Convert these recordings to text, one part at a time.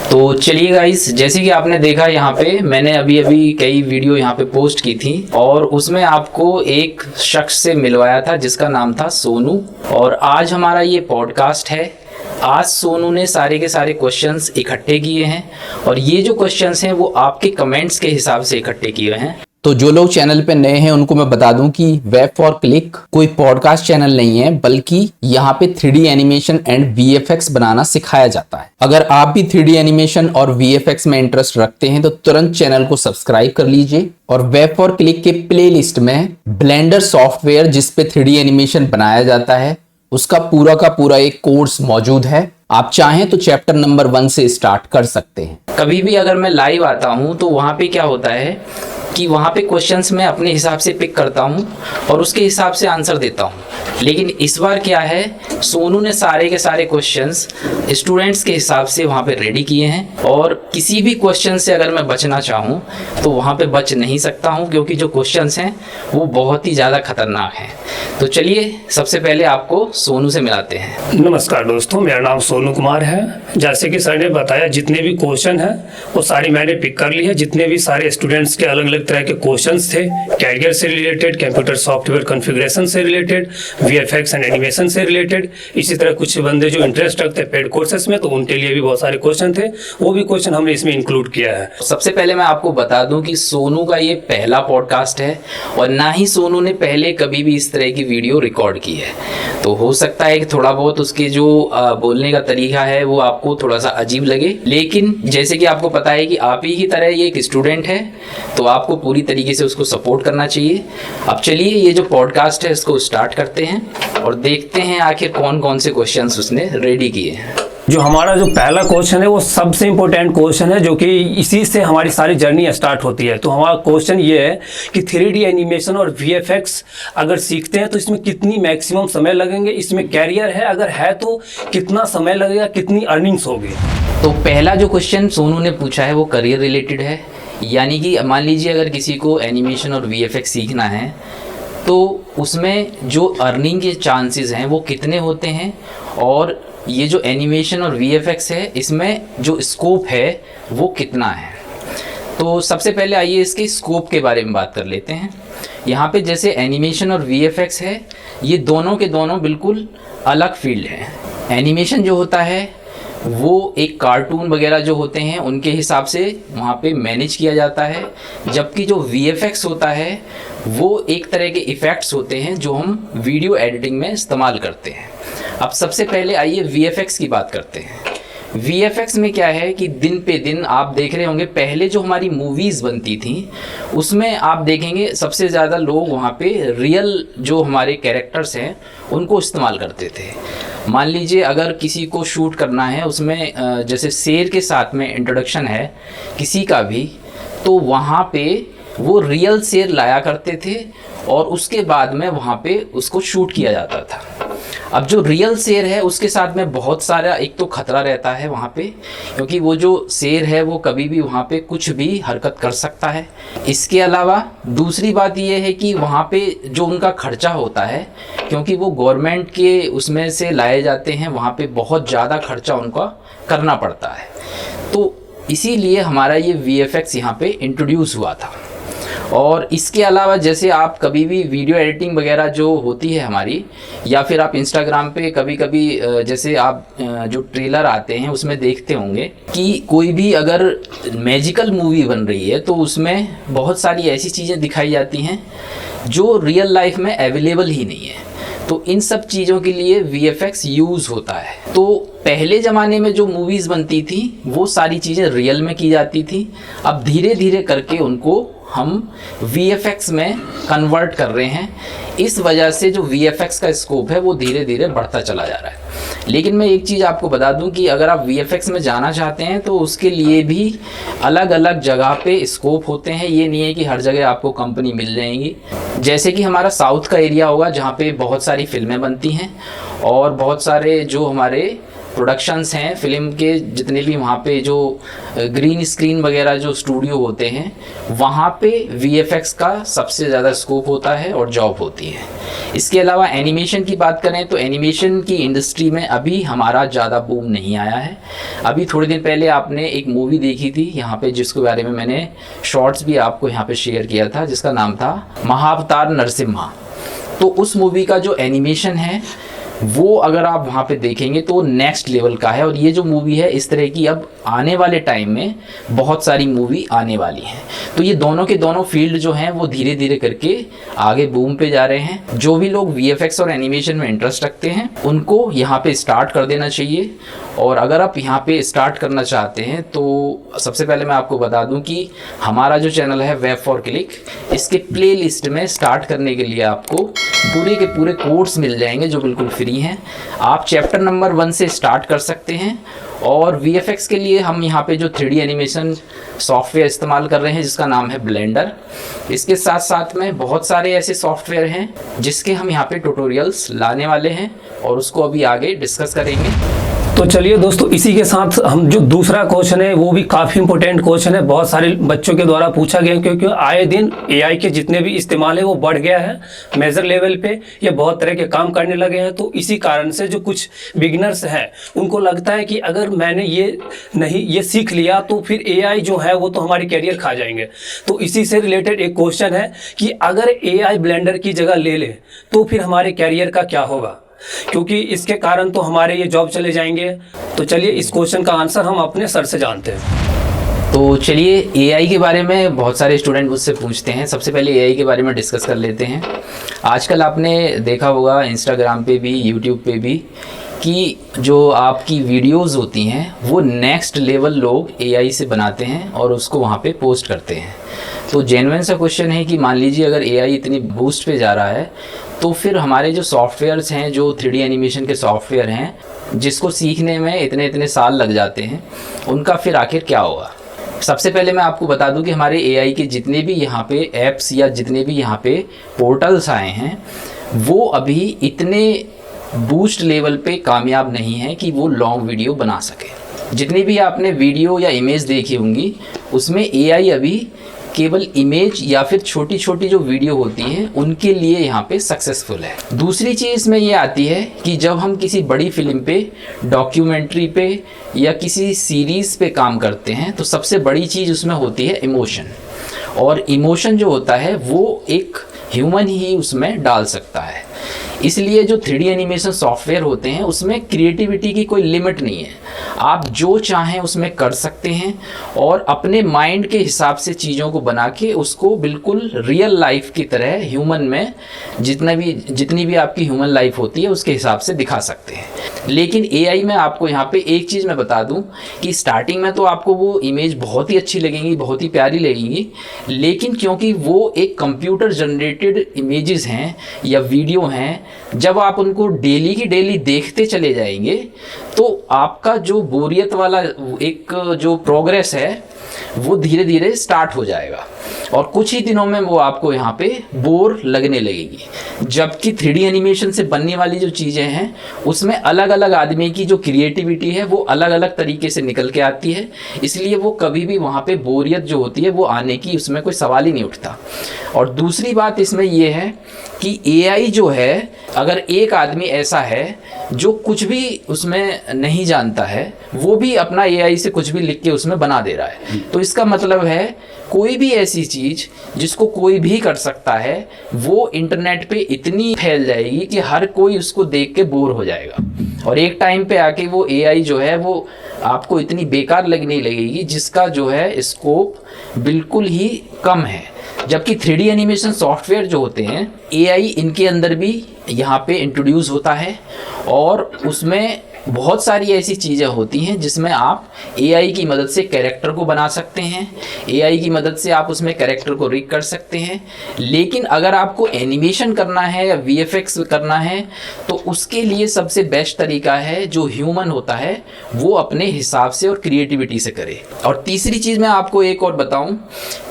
तो चलिए गाइस, जैसे कि आपने देखा यहाँ पे मैंने अभी अभी कई वीडियो यहाँ पे पोस्ट की थी और उसमें आपको एक शख्स से मिलवाया था जिसका नाम था सोनू। और आज हमारा ये पॉडकास्ट है। आज सोनू ने सारे के सारे क्वेश्चंस इकट्ठे किए हैं और ये जो क्वेश्चंस हैं वो आपके कमेंट्स के हिसाब से इकट्ठे किए हैं। तो जो लोग चैनल पे नए हैं उनको मैं बता दूं कि वेब फॉर क्लिक कोई पॉडकास्ट चैनल नहीं है, बल्कि यहाँ पे 3D एनिमेशन एंड VFX बनाना सिखाया जाता है। अगर आप भी 3D एनिमेशन और VFX में इंटरेस्ट रखते हैं तो तुरंत चैनल को सब्सक्राइब कर लीजिए। और वेब फॉर क्लिक के प्लेलिस्ट में ब्लेंडर सॉफ्टवेयर जिसपे 3D एनिमेशन बनाया जाता है उसका पूरा एक कोर्स मौजूद है। आप चाहें तो चैप्टर नंबर 1 से स्टार्ट कर सकते हैं। कभी भी अगर मैं लाइव आता हूँ तो वहाँ पे क्या होता है कि वहाँ पे क्वेश्चंस मैं अपने हिसाब से पिक करता हूँ और उसके हिसाब से आंसर देता हूँ। लेकिन इस बार क्या है, सोनू ने सारे के सारे क्वेश्चंस स्टूडेंट्स के हिसाब से वहाँ पे रेडी किए हैं और किसी भी क्वेश्चन से अगर मैं बचना चाहूँ तो वहाँ पे बच नहीं सकता हूँ, क्योंकि जो क्वेश्चंस हैं वो बहुत ही ज़्यादा खतरनाक हैं। तो चलिए सबसे पहले आपको सोनू से मिलाते हैं। नमस्कार दोस्तों, मेरा नाम सोनू कुमार है। जैसे कि सर ने बताया जितने भी क्वेश्चन हैं वो सारी मैंने पिक कर ली है। जितने भी सारे स्टूडेंट्स के अलग अलग तरह के क्वेश्चंस थे, कैरियर से रिलेटेड, कंप्यूटर सॉफ्टवेयर कॉन्फ़िगरेशन से रिलेटेड, VFX एंड एनिमेशन से रिलेटेड, इसी तरह कुछ बंदे जो इंटरेस्ट रखते हैं पेड कोर्सेस में तो उनके लिए भी बहुत सारे क्वेश्चन थे, वो भी क्वेश्चन हमने इसमें इंक्लूड किया है। सबसे पहले मैं आपको बता दूं कि सोनू का ये पहला पॉडकास्ट है और ना ही सोनू ने पहले कभी भी इस तरह की वीडियो रिकॉर्ड की है। तो हो सकता है कि थोड़ा बहुत उसके जो बोलने का तरीका है वो आपको थोड़ा सा अजीब लगे, लेकिन जैसे कि आपको पता है कि आप ही की तरह ये एक स्टूडेंट है तो आपको पूरी तरीके से उसको सपोर्ट करना चाहिए। अब चलिए ये जो पॉडकास्ट है इसको स्टार्ट करते हैं और देखते हैं आखिर कौन कौन से क्वेश्चंस उसने रेडी किए हैं। जो हमारा जो पहला क्वेश्चन है वो सबसे इम्पोर्टेंट क्वेश्चन है, जो कि इसी से हमारी सारी जर्नी स्टार्ट होती है। तो हमारा क्वेश्चन ये है कि 3D एनिमेशन और VFX अगर सीखते हैं तो इसमें कितनी मैक्सिमम समय लगेंगे, इसमें कैरियर है, अगर है तो कितना समय लगेगा, कितनी अर्निंग्स होगी। तो पहला जो क्वेश्चन सोनू ने पूछा है वो करियर रिलेटेड है। यानी कि मान लीजिए अगर किसी को एनिमेशन और VFX सीखना है तो उसमें जो अर्निंग के चांसेस हैं वो कितने होते हैं, और ये जो एनिमेशन और VFX है इसमें जो स्कोप है वो कितना है। तो सबसे पहले आइए इसके स्कोप के बारे में बात कर लेते हैं। यहाँ पे जैसे एनिमेशन और VFX है, ये दोनों के दोनों बिल्कुल अलग फील्ड है। एनिमेशन जो होता है वो एक कार्टून वगैरह जो होते हैं उनके हिसाब से वहाँ पे मैनेज किया जाता है, जबकि जो VFX होता है वो एक तरह के इफ़ेक्ट्स होते हैं जो हम वीडियो एडिटिंग में इस्तेमाल करते हैं। अब सबसे पहले आइए VFX की बात करते हैं। VFX में क्या है कि दिन पे दिन आप देख रहे होंगे, पहले जो हमारी मूवीज़ बनती थी उसमें आप देखेंगे सबसे ज़्यादा लोग वहाँ पे रियल जो हमारे कैरेक्टर्स हैं उनको इस्तेमाल करते थे। मान लीजिए अगर किसी को शूट करना है उसमें जैसे शेर के साथ में इंट्रोडक्शन है किसी का भी, तो वहाँ पे वो रियल शेर लाया करते थे और उसके बाद में वहाँ पे उसको शूट किया जाता था। अब जो रियल शेर है उसके साथ में बहुत सारा एक तो खतरा रहता है वहाँ पे, क्योंकि वो जो शेर है वो कभी भी वहाँ पे कुछ भी हरकत कर सकता है। इसके अलावा दूसरी बात ये है कि वहाँ पे जो उनका खर्चा होता है, क्योंकि वो गवर्नमेंट के उसमें से लाए जाते हैं, वहाँ पे बहुत ज़्यादा खर्चा उनका करना पड़ता है। तो इसीलिए हमारा ये VFX यहाँ पे इंट्रोड्यूस हुआ था। और इसके अलावा जैसे आप कभी भी वीडियो एडिटिंग वगैरह जो होती है हमारी, या फिर आप इंस्टाग्राम पे कभी कभी जैसे आप जो ट्रेलर आते हैं उसमें देखते होंगे कि कोई भी अगर मैजिकल मूवी बन रही है तो उसमें बहुत सारी ऐसी चीज़ें दिखाई जाती हैं जो रियल लाइफ में अवेलेबल ही नहीं है। तो इन सब चीज़ों के लिए VFX यूज़ होता है। तो पहले ज़माने में जो मूवीज़ बनती थी वो सारी चीज़ें रियल में की जाती थी। अब धीरे धीरे करके उनको हम VFX में कन्वर्ट कर रहे हैं। इस वजह से जो VFX का स्कोप है वो धीरे धीरे बढ़ता चला जा रहा है। लेकिन मैं एक चीज़ आपको बता दूं कि अगर आप VFX में जाना चाहते हैं तो उसके लिए भी अलग अलग जगह पे स्कोप होते हैं। ये नहीं है कि हर जगह आपको कंपनी मिल जाएंगी। जैसे कि हमारा साउथ का एरिया होगा जहाँ पे बहुत सारी फिल्में बनती हैं और बहुत सारे जो हमारे प्रोडक्शंस हैं फिल्म के, जितने भी वहाँ पे जो ग्रीन स्क्रीन वगैरह जो स्टूडियो होते हैं, वहाँ पे VFX का सबसे ज़्यादा स्कोप होता है और जॉब होती है। इसके अलावा एनिमेशन की बात करें तो एनिमेशन की इंडस्ट्री में अभी हमारा ज़्यादा बूम नहीं आया है। अभी थोड़े दिन पहले आपने एक मूवी देखी थी यहाँ पे, जिसके बारे में मैंने शॉर्ट्स भी आपको यहाँ पे शेयर किया था, जिसका नाम था महाअवतार नरसिम्हा। तो उस मूवी का जो एनिमेशन है वो अगर आप वहाँ पे देखेंगे तो नेक्स्ट लेवल का है। और ये जो मूवी है, इस तरह की अब आने वाले टाइम में बहुत सारी मूवी आने वाली हैं। तो ये दोनों के दोनों फील्ड जो हैं वो धीरे धीरे करके आगे बूम पे जा रहे हैं। जो भी लोग VFX और एनिमेशन में इंटरेस्ट रखते हैं उनको यहाँ पे स्टार्ट कर देना चाहिए। और अगर आप यहाँ पे स्टार्ट करना चाहते हैं तो सबसे पहले मैं आपको बता दूं कि हमारा जो चैनल है वेब फॉर क्लिक, इसके प्लेलिस्ट में स्टार्ट करने के लिए आपको पूरे के पूरे कोर्स मिल जाएंगे जो बिल्कुल फ्री हैं। आप चैप्टर नंबर 1 से स्टार्ट कर सकते हैं। और VFX के लिए हम यहाँ पे जो 3D एनिमेशन सॉफ्टवेयर इस्तेमाल कर रहे हैं जिसका नाम है ब्लेंडर। इसके साथ साथ में बहुत सारे ऐसे सॉफ्टवेयर हैं जिसके हम यहाँ पे ट्यूटोरियल्स लाने वाले हैं और उसको अभी आगे डिस्कस करेंगे। तो चलिए दोस्तों, इसी के साथ हम जो दूसरा क्वेश्चन है वो भी काफ़ी इंपॉर्टेंट क्वेश्चन है, बहुत सारे बच्चों के द्वारा पूछा गया, क्योंकि आए दिन AI के जितने भी इस्तेमाल है वो बढ़ गया है मेजर लेवल पे, ये बहुत तरह के काम करने लगे हैं। तो इसी कारण से जो कुछ बिगिनर्स हैं उनको लगता है कि अगर मैंने ये सीख लिया तो फिर AI जो है वो तो हमारी कैरियर खा जाएंगे। तो इसी से रिलेटेड एक क्वेश्चन है कि अगर AI ब्लेंडर की जगह ले ले तो फिर हमारे कैरियर का क्या होगा, क्योंकि इसके कारण तो हमारे ये जॉब चले जाएंगे। तो चलिए इस क्वेश्चन का आंसर हम अपने सर से जानते हैं। तो चलिए AI के बारे में बहुत सारे स्टूडेंट मुझसे पूछते हैं। सबसे पहले AI के बारे में डिस्कस कर लेते हैं। आजकल आपने देखा होगा इंस्टाग्राम पे भी, यूट्यूब पे भी, कि जो आपकी वीडियोस होती हैं वो नेक्स्ट लेवल लोग AI से बनाते हैं और उसको वहाँ पे पोस्ट करते हैं। तो जेन्युइन सा क्वेश्चन है कि मान लीजिए अगर AI इतनी बूस्ट पे जा रहा है तो फिर हमारे जो सॉफ्टवेयर्स हैं, जो 3D एनिमेशन के सॉफ्टवेयर हैं, जिसको सीखने में इतने इतने साल लग जाते हैं, उनका फिर आखिर क्या होगा। सबसे पहले मैं आपको बता दूं कि हमारे AI के जितने भी यहाँ पे ऐप्स या जितने भी यहाँ पे पोर्टल्स आए हैं वो अभी इतने बूस्ट लेवल पे कामयाब नहीं है कि वो लॉन्ग वीडियो बना सके। जितनी भी आपने वीडियो या इमेज देखी होंगी उसमें AI अभी केवल इमेज या फिर छोटी छोटी जो वीडियो होती हैं उनके लिए यहाँ पे सक्सेसफुल है। दूसरी चीज़ इसमें ये आती है कि जब हम किसी बड़ी फिल्म पे, डॉक्यूमेंट्री पे या किसी सीरीज़ पे काम करते हैं तो सबसे बड़ी चीज़ उसमें होती है इमोशन। और इमोशन जो होता है वो एक ह्यूमन ही उसमें डाल सकता है। इसलिए जो 3D एनिमेशन सॉफ्टवेयर होते हैं उसमें क्रिएटिविटी की कोई लिमिट नहीं है। आप जो चाहें उसमें कर सकते हैं और अपने माइंड के हिसाब से चीज़ों को बना के उसको बिल्कुल रियल लाइफ की तरह ह्यूमन में जितनी भी आपकी ह्यूमन लाइफ होती है उसके हिसाब से दिखा सकते हैं। लेकिन AI में आपको यहाँ पे एक चीज़ मैं बता दूँ कि स्टार्टिंग में तो आपको वो इमेज बहुत ही अच्छी लगेंगी, बहुत ही प्यारी लगेंगी, लेकिन क्योंकि वो एक कंप्यूटर जनरेटेड इमेजेस हैं या वीडियो हैं, जब आप उनको डेली की डेली देखते चले जाएंगे तो आपका जो बोरियत वाला एक जो प्रोग्रेस है वो धीरे धीरे स्टार्ट हो जाएगा और कुछ ही दिनों में वो आपको यहाँ पे बोर लगने लगेगी। जबकि 3D एनिमेशन से बनने वाली जो चीज़ें हैं उसमें अलग अलग आदमी की जो क्रिएटिविटी है वो अलग अलग तरीके से निकल के आती है, इसलिए वो कभी भी वहाँ पे बोरियत जो होती है वो आने की उसमें कोई सवाल ही नहीं उठता। और दूसरी बात इसमें ये है कि AI जो है, अगर एक आदमी ऐसा है जो कुछ भी उसमें नहीं जानता है वो भी अपना AI से कुछ भी लिख के उसमें बना दे रहा है, तो इसका मतलब है कोई भी ऐसी चीज़ जिसको कोई भी कर सकता है वो इंटरनेट पे इतनी फैल जाएगी कि हर कोई उसको देख के बोर हो जाएगा और एक टाइम पे आके वो AI जो है वो आपको इतनी बेकार लगने लगेगी जिसका जो है स्कोप बिल्कुल ही कम है। जबकि 3D एनिमेशन सॉफ्टवेयर जो होते हैं AI इनके अंदर भी यहाँ पे इंट्रोड्यूस होता है और उसमें बहुत सारी ऐसी चीज़ें होती हैं जिसमें आप AI की मदद से कैरेक्टर को बना सकते हैं, AI की मदद से आप उसमें कैरेक्टर को रिग कर सकते हैं। लेकिन अगर आपको एनिमेशन करना है या VFX करना है तो उसके लिए सबसे बेस्ट तरीका है जो ह्यूमन होता है वो अपने हिसाब से और क्रिएटिविटी से करे। और तीसरी चीज़ मैं आपको एक और बताऊं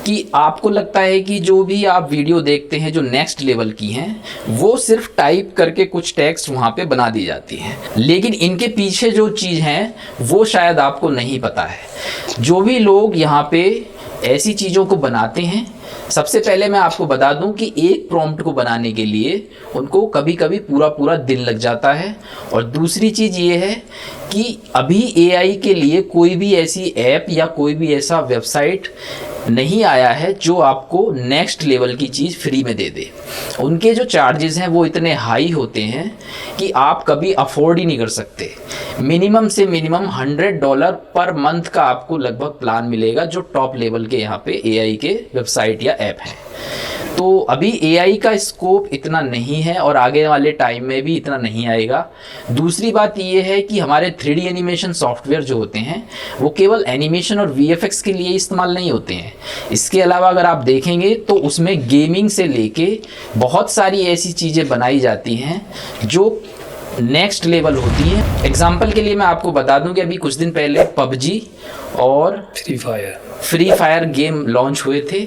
कि आपको लगता है कि जो भी आप वीडियो देखते हैं जो नेक्स्ट लेवल की हैं वो सिर्फ टाइप करके कुछ टेक्स्ट वहाँ पे बना दी जाती हैं, लेकिन इनके उसके पीछे जो चीज़ है वो शायद आपको नहीं पता है। जो भी लोग यहाँ पे ऐसी चीज़ों को बनाते हैं, सबसे पहले मैं आपको बता दूं कि एक प्रॉम्प्ट को बनाने के लिए उनको कभी कभी पूरा पूरा दिन लग जाता है। और दूसरी चीज़ ये है कि अभी एआई के लिए कोई भी ऐसी ऐप या कोई भी ऐसा वेबसाइट नहीं आया है जो आपको नेक्स्ट लेवल की चीज़ फ्री में दे दे। उनके जो चार्जेस हैं वो इतने हाई होते हैं कि आप कभी अफोर्ड ही नहीं कर सकते। मिनिमम से मिनिमम $100 पर मंथ का आपको लगभग प्लान मिलेगा जो टॉप लेवल के यहाँ पे एआई के वेबसाइट या ऐप है। तो अभी एआई का स्कोप इतना नहीं है और आगे वाले टाइम में भी इतना नहीं आएगा। दूसरी बात ये है कि हमारे 3D एनिमेशन सॉफ्टवेयर जो होते हैं वो केवल एनिमेशन और वीएफएक्स के लिए इस्तेमाल नहीं होते हैं। इसके अलावा अगर आप देखेंगे तो उसमें गेमिंग से लेके बहुत सारी ऐसी चीज़ें बनाई जाती हैं जो नेक्स्ट लेवल होती है। एग्जाम्पल के लिए मैं आपको बता दूं कि अभी कुछ दिन पहले पबजी और फ्री फायर गेम लॉन्च हुए थे।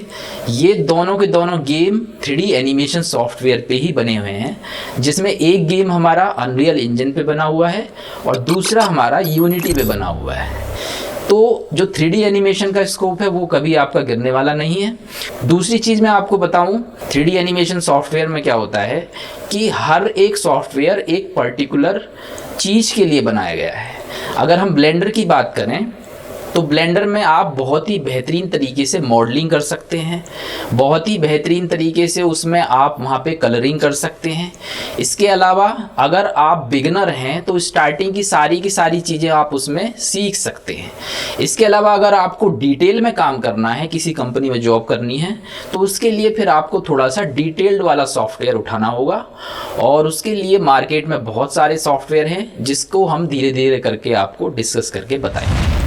ये दोनों के दोनों गेम 3D एनिमेशन सॉफ्टवेयर पे ही बने हुए हैं, जिसमें एक गेम हमारा अनरियल इंजन पे बना हुआ है और दूसरा हमारा यूनिटी पे बना हुआ है। तो जो 3D एनिमेशन का स्कोप है वो कभी आपका गिरने वाला नहीं है। दूसरी चीज़ मैं आपको बताऊं, 3D एनिमेशन सॉफ्टवेयर में क्या होता है कि हर एक सॉफ्टवेयर एक पर्टिकुलर चीज़ के लिए बनाया गया है। अगर हम ब्लेंडर की बात करें तो ब्लेंडर में आप बहुत ही बेहतरीन तरीके से मॉडलिंग कर सकते हैं, बहुत ही बेहतरीन तरीके से उसमें आप वहाँ पे कलरिंग कर सकते हैं। इसके अलावा अगर आप बिगनर हैं तो स्टार्टिंग की सारी चीज़ें आप उसमें सीख सकते हैं। इसके अलावा अगर आपको डिटेल में काम करना है, किसी कंपनी में जॉब करनी है, तो उसके लिए फिर आपको थोड़ा सा डिटेल्ड वाला सॉफ्टवेयर उठाना होगा और उसके लिए मार्केट में बहुत सारे सॉफ्टवेयर हैं जिसको हम धीरे धीरे करके आपको डिस्कस करके बताएंगे।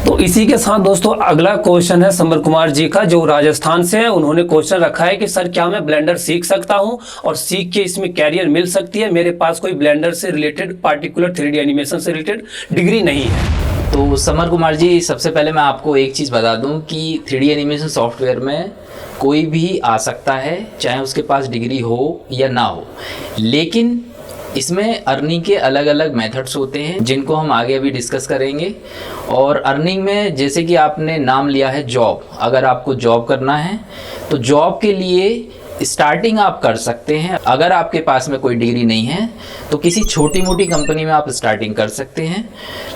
तो इसी के साथ दोस्तों अगला क्वेश्चन है समर कुमार जी का, जो राजस्थान से है। उन्होंने क्वेश्चन रखा है कि सर क्या मैं ब्लेंडर सीख सकता हूं और सीख के इसमें कैरियर मिल सकती है? मेरे पास कोई ब्लेंडर से रिलेटेड पार्टिकुलर 3D एनिमेशन से रिलेटेड डिग्री नहीं है। तो समर कुमार जी, सबसे पहले मैं आपको एक चीज़ बता दूं कि 3D एनिमेशन सॉफ्टवेयर में कोई भी आ सकता है, चाहे उसके पास डिग्री हो या ना हो, लेकिन इसमें अर्निंग के अलग अलग मेथड्स होते हैं जिनको हम आगे अभी डिस्कस करेंगे। और अर्निंग में जैसे कि आपने नाम लिया है जॉब, अगर आपको जॉब करना है तो जॉब के लिए स्टार्टिंग आप कर सकते हैं। अगर आपके पास में कोई डिग्री नहीं है तो किसी छोटी मोटी कंपनी में आप स्टार्टिंग कर सकते हैं।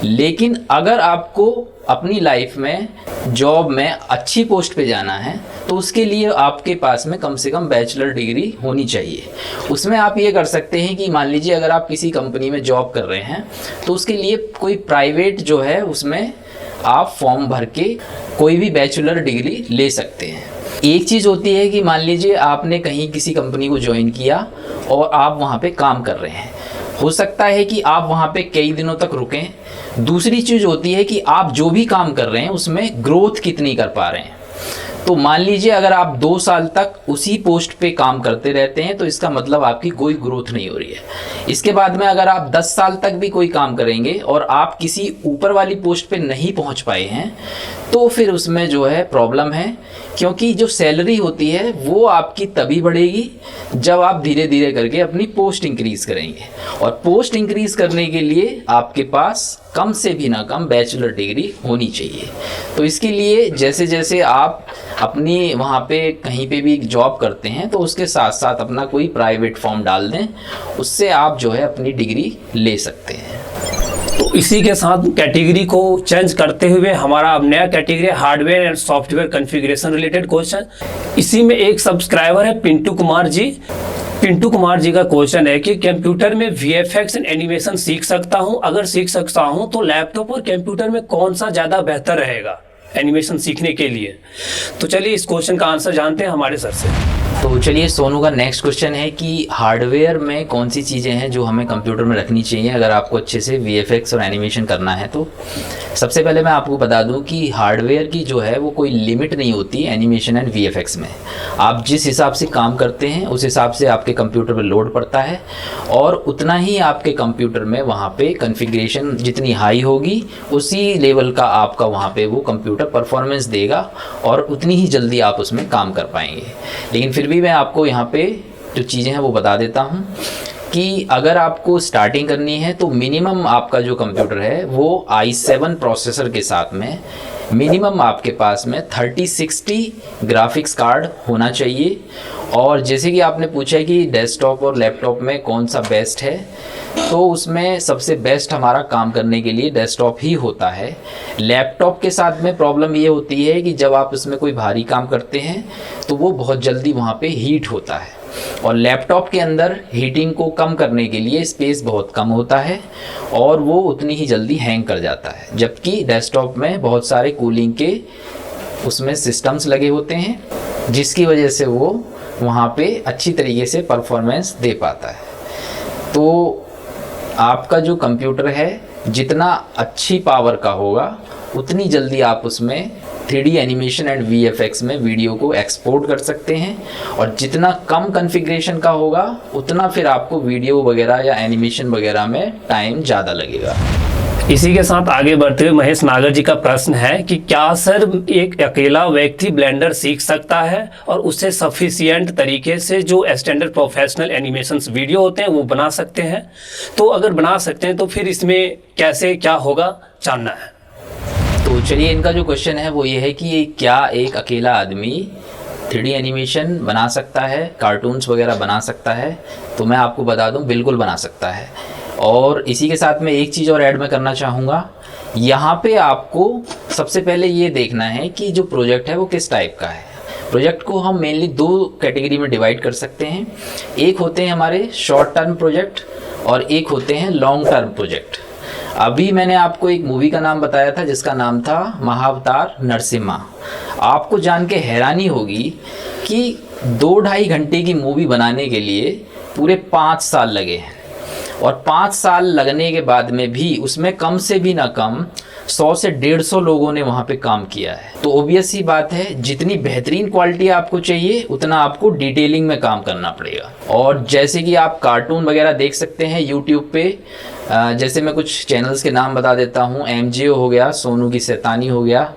लेकिन अगर आपको अपनी लाइफ में जॉब में अच्छी पोस्ट पे जाना है तो उसके लिए आपके पास में कम से कम बैचलर डिग्री होनी चाहिए। उसमें आप ये कर सकते हैं कि मान लीजिए अगर आप किसी कंपनी में जॉब कर रहे हैं तो उसके लिए कोई प्राइवेट जो है उसमें आप फॉर्म भर के कोई भी बैचलर डिग्री ले सकते हैं। एक चीज़ होती है कि मान लीजिए आपने कहीं किसी कंपनी को ज्वाइन किया और आप वहाँ पे काम कर रहे हैं, हो सकता है कि आप वहाँ पे कई दिनों तक रुकें। दूसरी चीज़ होती है कि आप जो भी काम कर रहे हैं उसमें ग्रोथ कितनी कर पा रहे हैं। तो मान लीजिए अगर आप 2 साल तक उसी पोस्ट पे काम करते रहते हैं तो इसका मतलब आपकी कोई ग्रोथ नहीं हो रही है। इसके बाद में अगर आप 10 साल तक भी कोई काम करेंगे और आप किसी ऊपर वाली पोस्ट पे नहीं पहुंच पाए हैं तो फिर उसमें जो है प्रॉब्लम है, क्योंकि जो सैलरी होती है वो आपकी तभी बढ़ेगी जब आप धीरे धीरे करके अपनी पोस्ट इंक्रीज़ करेंगे। और पोस्ट इंक्रीज़ करने के लिए आपके पास कम से भी ना कम बैचलर डिग्री होनी चाहिए। तो इसके लिए जैसे जैसे आप अपनी वहाँ पे कहीं पे भी जॉब करते हैं तो उसके साथ साथ अपना कोई प्राइवेट फॉर्म डाल दें, उससे आप जो है अपनी डिग्री ले सकते हैं। तो इसी के साथ कैटेगरी को चेंज करते हुए हमारा अब नया category hardware and software configuration related question. इसी में एक सब्सक्राइबर है पिंटू कुमार जी। पिंटू कुमार जी का क्वेश्चन है कि कंप्यूटर में वीएफएक्स एंड एनिमेशन सीख सकता हूं? अगर सीख सकता हूं तो लैपटॉप और कंप्यूटर में कौन सा ज़्यादा बेहतर रहेगा एनिमेशन सीखने के लिए? तो चलिए इस क्वेश्चन का आंसर जानते हैं हमारे सर से। तो चलिए, सोनू का नेक्स्ट क्वेश्चन है कि हार्डवेयर में कौन सी चीज़ें हैं जो हमें कंप्यूटर में रखनी चाहिए अगर आपको अच्छे से वीएफएक्स और एनिमेशन करना है। तो सबसे पहले मैं आपको बता दूं कि हार्डवेयर की जो है वो कोई लिमिट नहीं होती एनिमेशन एंड वीएफएक्स में। आप जिस हिसाब से काम करते हैं उस हिसाब से आपके कंप्यूटर पर लोड पड़ता है और उतना ही आपके कंप्यूटर में वहाँ पे कॉन्फ़िगरेशन जितनी हाई होगी उसी लेवल का आपका वहाँ पे वो कंप्यूटर परफॉर्मेंस देगा और उतनी ही जल्दी आप उसमें काम कर पाएंगे। लेकिन फिर भी मैं आपको यहाँ पे जो चीज़ें हैं वो बता देता हूँ कि अगर आपको स्टार्टिंग करनी है तो मिनिमम आपका जो कंप्यूटर है वो i7 प्रोसेसर के साथ में मिनिमम आपके पास में 3060 ग्राफिक्स कार्ड होना चाहिए। और जैसे कि आपने पूछा है कि डेस्कटॉप और लैपटॉप में कौन सा बेस्ट है, तो उसमें सबसे बेस्ट हमारा काम करने के लिए डेस्कटॉप ही होता है। लैपटॉप के साथ में प्रॉब्लम ये होती है कि जब आप उसमें कोई भारी काम करते हैं तो वो बहुत जल्दी वहाँ पे हीट होता है, और लैपटॉप के अंदर हीटिंग को कम करने के लिए स्पेस बहुत कम होता है और वो उतनी ही जल्दी हैंग कर जाता है, जबकि डेस्कटॉप में बहुत सारे कूलिंग के उसमें सिस्टम्स लगे होते हैं जिसकी वजह से वो वहाँ पे अच्छी तरीके से परफॉर्मेंस दे पाता है। तो आपका जो कंप्यूटर है जितना अच्छी पावर का होगा उतनी जल्दी आप उसमें 3D एनिमेशन एंड VFX में वीडियो को एक्सपोर्ट कर सकते हैं, और जितना कम कॉन्फ़िगरेशन का होगा उतना फिर आपको वीडियो वगैरह या एनिमेशन वगैरह में टाइम ज़्यादा लगेगा। इसी के साथ आगे बढ़ते हुए महेश नागर जी का प्रश्न है कि क्या सर एक अकेला व्यक्ति ब्लेंडर सीख सकता है और उससे सफिशिएंट तरीके से जो स्टैंडर्ड प्रोफेशनल एनिमेशंस वीडियो होते हैं वो बना सकते हैं? तो अगर बना सकते हैं तो फिर इसमें कैसे क्या होगा जानना है। तो चलिए, इनका जो क्वेश्चन है वो ये है कि क्या एक अकेला आदमी 3D एनिमेशन बना सकता है, कार्टून्स वगैरह बना सकता है? तो मैं आपको बता दूं, बिल्कुल बना सकता है। और इसी के साथ में एक चीज़ और ऐड मैं करना चाहूँगा, यहाँ पे आपको सबसे पहले ये देखना है कि जो प्रोजेक्ट है वो किस टाइप का है। प्रोजेक्ट को हम मेनली 2 कैटेगरी में डिवाइड कर सकते हैं। एक होते हैं हमारे शॉर्ट टर्म प्रोजेक्ट और एक होते हैं लॉन्ग टर्म प्रोजेक्ट। अभी मैंने आपको एक मूवी का नाम बताया था जिसका नाम था महाअवतार नरसिम्हा। आपको जान के हैरानी होगी कि 2-2.5 घंटे की मूवी बनाने के लिए पूरे 5 साल लगे हैं, और 5 साल लगने के बाद में भी उसमें कम से भी ना कम 100 से 150 लोगों ने वहाँ पे काम किया है। तो ऑब्वियस ही बात है, जितनी बेहतरीन क्वालिटी आपको चाहिए उतना आपको डिटेलिंग में काम करना पड़ेगा। और जैसे कि आप कार्टून वगैरह देख सकते हैं यूट्यूब पे, जैसे मैं कुछ चैनल्स के नाम बता देता हूँ, MJO हो गया, सोनू की शैतानी हो गया,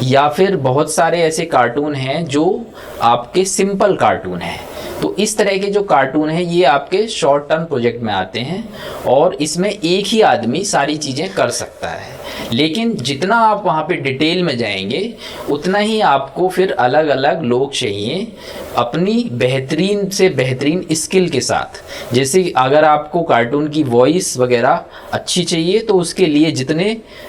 या फिर बहुत सारे ऐसे कार्टून हैं जो आपके सिंपल कार्टून हैं। तो इस तरह के जो कार्टून हैं ये आपके शॉर्ट टर्म प्रोजेक्ट में आते हैं, और इसमें एक ही आदमी सारी चीज़ें कर सकता है। लेकिन जितना आप वहाँ पे डिटेल में जाएंगे उतना ही आपको फिर अलग अलग लोग चाहिए अपनी बेहतरीन से बेहतरीन स्किल के साथ। जैसे अगर आपको कार्टून की वॉइस वगैरह अच्छी चाहिए तो उसके लिए जितने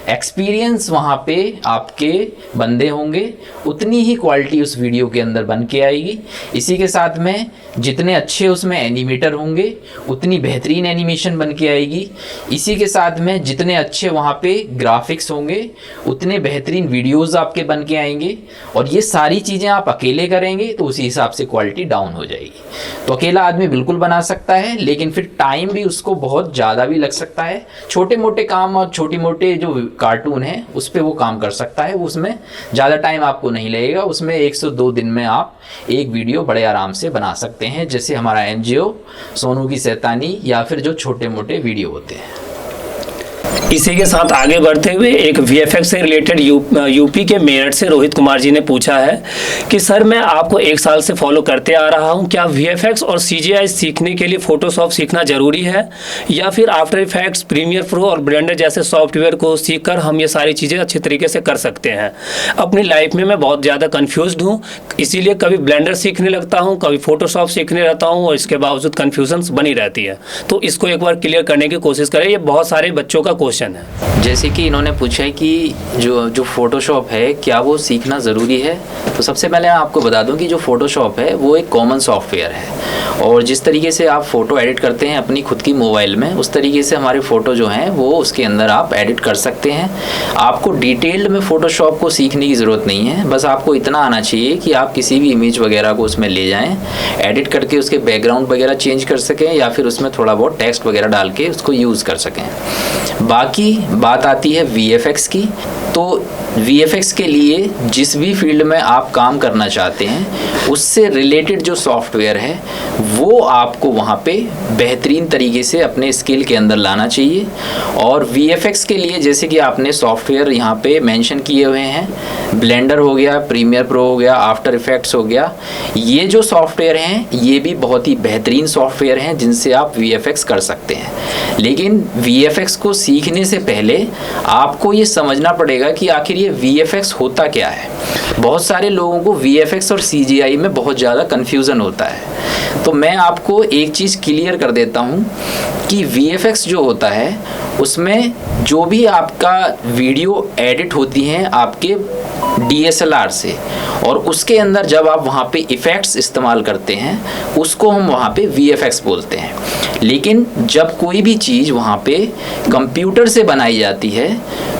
एक्सपीरियंस वहाँ पे आपके बंदे होंगे उतनी ही क्वालिटी उस वीडियो के अंदर बन के आएगी। इसी के साथ में जितने अच्छे उसमें एनिमेटर होंगे उतनी बेहतरीन एनिमेशन बन के आएगी। इसी के साथ में जितने अच्छे वहाँ पे ग्राफिक्स होंगे उतने बेहतरीन वीडियोस आपके बन के आएंगे। और ये सारी चीज़ें आप अकेले करेंगे तो उसी हिसाब से क्वालिटी डाउन हो जाएगी। तो अकेला आदमी बिल्कुल बना सकता है, लेकिन फिर टाइम भी उसको बहुत ज़्यादा भी लग सकता है। छोटे मोटे काम और छोटी मोटे जो कार्टून है उस पर वो काम कर सकता है, उसमें ज़्यादा टाइम आपको नहीं लगेगा। उसमें 102 दिन में आप एक वीडियो बड़े आराम से बना सकते हैं, जैसे हमारा MJO, सोनू की शैतानी, या फिर जो छोटे मोटे वीडियो होते हैं। इसी के साथ आगे बढ़ते हुए एक VFX से रिलेटेड यूपी के मेरठ से रोहित कुमार जी ने पूछा है कि सर मैं आपको 1 साल से फॉलो करते आ रहा हूं, क्या VFX और CGI सीखने के लिए फोटोशॉप सीखना जरूरी है, या फिर आफ्टर इफेक्ट्स, प्रीमियर प्रो और ब्लेंडर जैसे सॉफ्टवेयर को सीखकर हम ये सारी चीज़ें अच्छे तरीके से कर सकते हैं? अपनी लाइफ में मैं बहुत ज़्यादा कन्फ्यूज्ड हूँ, इसीलिए कभी ब्लेंडर सीखने लगता हूँ, कभी फोटोशॉप सीखने रहता हूँ, और इसके बावजूद कन्फ्यूजन्स बनी रहती है। तो इसको एक बार क्लियर करने की कोशिश करें, ये बहुत सारे बच्चों का क्वेश्चन है। जैसे कि इन्होंने पूछा है कि जो फोटोशॉप है क्या वो सीखना ज़रूरी है। तो सबसे पहले मैं आपको बता दूं कि जो फोटोशॉप है वो एक कॉमन सॉफ्टवेयर है, और जिस तरीके से आप फ़ोटो एडिट करते हैं अपनी खुद की मोबाइल में, उस तरीके से हमारे फ़ोटो जो हैं वो उसके अंदर आप एडिट कर सकते हैं। आपको डिटेल्ड में फ़ोटोशॉप को सीखने की ज़रूरत नहीं है, बस आपको इतना आना चाहिए कि आप किसी भी इमेज वगैरह को उसमें ले जाएँ, एडिट करके उसके बैकग्राउंड वगैरह चेंज कर सकें, या फिर उसमें थोड़ा बहुत टेक्स्ट वगैरह डाल के उसको यूज़ कर सकें। बाकी बात आती है VFX की। तो VFX के लिए जिस भी फील्ड में आप काम करना चाहते हैं उससे रिलेटेड जो सॉफ्टवेयर है वो आपको वहाँ पे बेहतरीन तरीके से अपने स्किल के अंदर लाना चाहिए। और VFX के लिए जैसे कि आपने सॉफ्टवेयर यहाँ पे मेंशन किए हुए हैं, ब्लेंडर हो गया, प्रीमियर प्रो हो गया, आफ्टर इफेक्ट्स हो गया, ये जो सॉफ्टवेयर हैं ये भी बहुत ही बेहतरीन सॉफ्टवेयर हैं जिनसे आप VFX कर सकते हैं। लेकिन VFX को सीखने से पहले आपको ये समझना पड़ेगा कि आखिर ये VFX होता क्या है। बहुत सारे लोगों को VFX और CGI में बहुत ज़्यादा कन्फ्यूज़न होता है। तो मैं आपको एक चीज़ क्लियर कर देता हूँ कि VFX जो होता है उसमें जो भी आपका वीडियो एडिट होती हैं आपके DSLR से, और उसके अंदर जब आप वहाँ पे इफ़ेक्ट्स इस्तेमाल करते हैं उसको हम वहाँ पे VFX बोलते हैं। लेकिन जब कोई भी चीज़ वहाँ पे कंप्यूटर से बनाई जाती है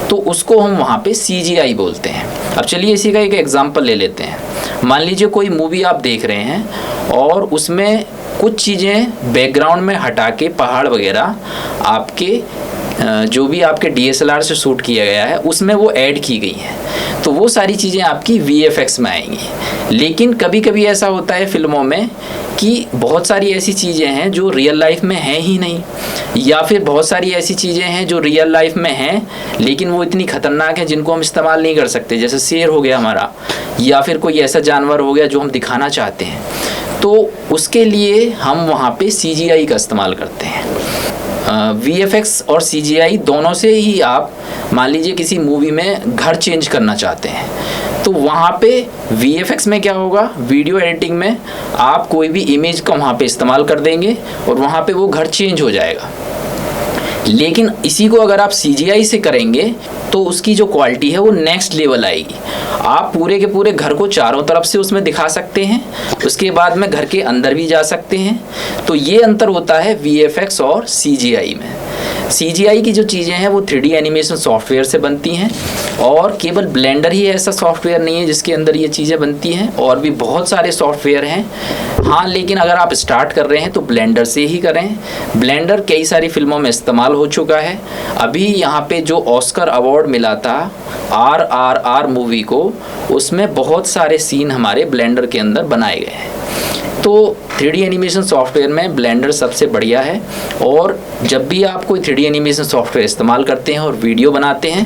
तो उसको हम वहाँ पे CGI बोलते हैं। अब चलिए इसी का एक एग्जांपल ले लेते हैं। मान लीजिए कोई मूवी आप देख रहे हैं और उसमें कुछ चीज़ें बैकग्राउंड में हटा के पहाड़ वगैरह आपके जो भी आपके DSLR से शूट किया गया है उसमें वो ऐड की गई हैं, तो वो सारी चीज़ें आपकी VFX में आएंगी। लेकिन कभी कभी ऐसा होता है फिल्मों में कि बहुत सारी ऐसी चीज़ें हैं जो रियल लाइफ में हैं ही नहीं, या फिर बहुत सारी ऐसी चीज़ें हैं जो रियल लाइफ में हैं लेकिन वो इतनी ख़तरनाक हैं जिनको हम इस्तेमाल नहीं कर सकते, जैसे शेर हो गया हमारा, या फिर कोई ऐसा जानवर हो गया जो हम दिखाना चाहते हैं, तो उसके लिए हम वहाँ पे CGI का इस्तेमाल करते हैं। VFX और CGI दोनों से ही आप मान लीजिए किसी मूवी में घर चेंज करना चाहते हैं तो वहाँ पे VFX में क्या होगा, वीडियो एडिटिंग में आप कोई भी इमेज का वहाँ पे इस्तेमाल कर देंगे और वहाँ पे वो घर चेंज हो जाएगा। लेकिन इसी को अगर आप CGI से करेंगे तो उसकी जो क्वालिटी है वो नेक्स्ट लेवल आएगी। आप पूरे के पूरे घर को चारों तरफ से उसमें दिखा सकते हैं, उसके बाद में घर के अंदर भी जा सकते हैं। तो ये अंतर होता है VFX और CGI में। CGI की जो चीज़ें हैं वो 3D एनिमेशन सॉफ्टवेयर से बनती हैं, और केवल ब्लेंडर ही ऐसा सॉफ्टवेयर नहीं है जिसके अंदर ये चीज़ें बनती हैं, और भी बहुत सारे सॉफ्टवेयर हैं। हाँ, लेकिन अगर आप स्टार्ट कर रहे हैं तो ब्लेंडर से ही करें। ब्लेंडर कई सारी फिल्मों में इस्तेमाल हो चुका है। अभी यहाँ पे जो ऑस्कर अवार्ड मिला था RRR मूवी को, उसमें बहुत सारे सीन हमारे ब्लेंडर के अंदर बनाए गए हैं। तो 3D एनिमेशन सॉफ्टवेयर में ब्लेंडर सबसे बढ़िया है। और जब भी आप कोई 3D एनिमेशन सॉफ्टवेयर इस्तेमाल करते हैं और वीडियो बनाते हैं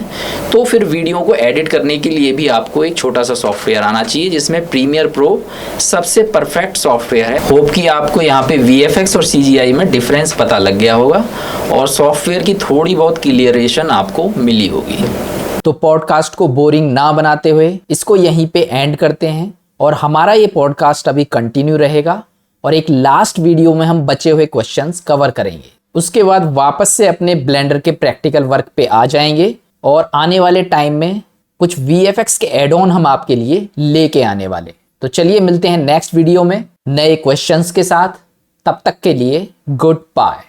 तो फिर वीडियो को एडिट करने के लिए भी आपको एक छोटा सा सॉफ्टवेयर आना चाहिए, जिसमें प्रीमियर प्रो सबसे परफेक्ट सॉफ्टवेयर है। होप कि आपको यहाँ पे VFX और CGI में डिफरेंस पता लग गया होगा और सॉफ्टवेयर की थोड़ी बहुत क्लियरेशन आपको मिली होगी। तो पॉडकास्ट को बोरिंग ना बनाते हुए इसको यहीं पे एंड करते हैं, और हमारा ये पॉडकास्ट अभी कंटिन्यू रहेगा और एक लास्ट वीडियो में हम बचे हुए क्वेश्चंस कवर करेंगे। उसके बाद वापस से अपने ब्लेंडर के प्रैक्टिकल वर्क पे आ जाएंगे, और आने वाले टाइम में कुछ VFX के एड ऑन हम आपके लिए लेके आने वाले। तो चलिए मिलते हैं नेक्स्ट वीडियो में नए क्वेश्चंस के साथ। तब तक के लिए goodbye.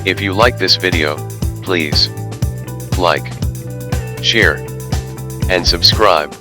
If you like this video, please like, share, and subscribe.